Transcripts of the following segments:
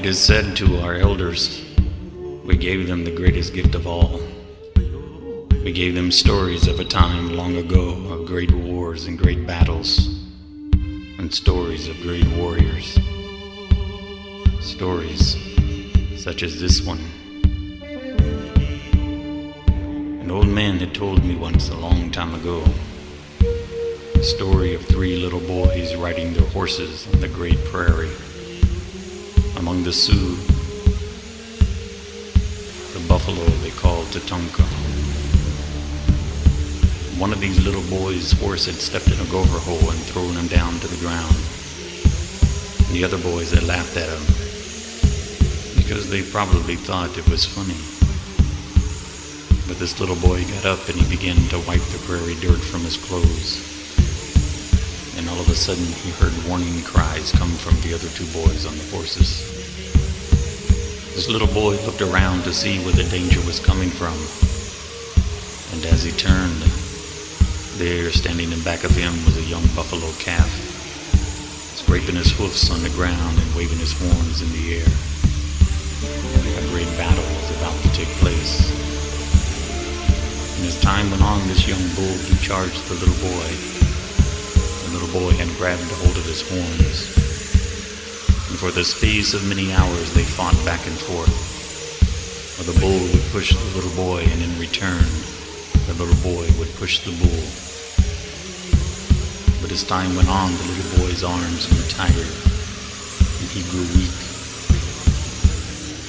It is said to our elders, we gave them the greatest gift of all. We gave them stories of a time long ago of great wars and great battles, and stories of great warriors. Stories such as this one. An old man had told me once a long time ago the story of 3 little boys riding their horses on the great prairie. Among the Sioux, the buffalo they called Tatunka. One of these little boys' horse had stepped in a gopher hole and thrown him down to the ground. And the other boys had laughed at him because they probably thought it was funny. But this little boy got up and he began to wipe the prairie dirt from his clothes. And all of a sudden he heard warning cries come from the other 2 boys on the horses. This little boy looked around to see where the danger was coming from. And as he turned, there standing in back of him was a young buffalo calf, scraping his hoofs on the ground and waving his horns in the air. A great battle was about to take place. And as time went on, this young bull, he charged the little boy. The little boy had grabbed a hold of his horns. And for the space of many hours, they fought back and forth. Where the bull would push the little boy, and in return, the little boy would push the bull. But as time went on, the little boy's arms grew tired, and he grew weak.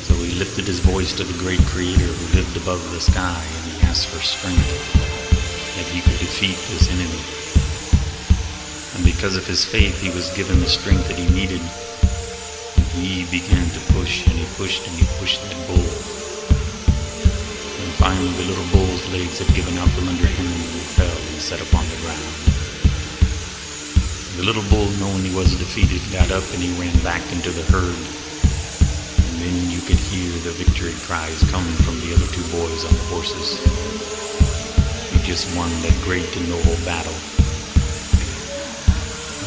So he lifted his voice to the great Creator who lived above the sky, and he asked for strength, that he could defeat his enemy. And because of his faith, he was given the strength that he needed. And he began to push, and he pushed, and he pushed that bull. And finally, the little bull's legs had given out from under him, and he fell and sat upon the ground. The little bull, knowing he was defeated, got up and he ran back into the herd. And then you could hear the victory cries come from the other 2 boys on the horses. He just won that great and noble battle.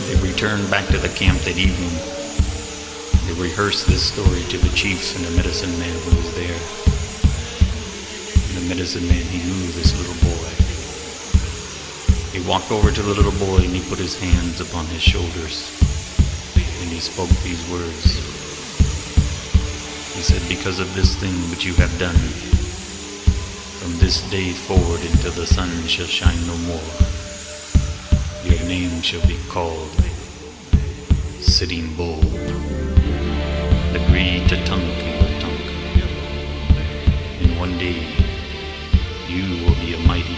They returned back to the camp that evening. They rehearsed this story to the chief and the medicine man who was there. And the medicine man, he knew this little boy. He walked over to the little boy and he put his hands upon his shoulders. And he spoke these words. He said, because of this thing which you have done, from this day forward until the sun shall shine no more, your name shall be called Sitting Bull. Agreed to tunk and tunk. And one day you will be a mighty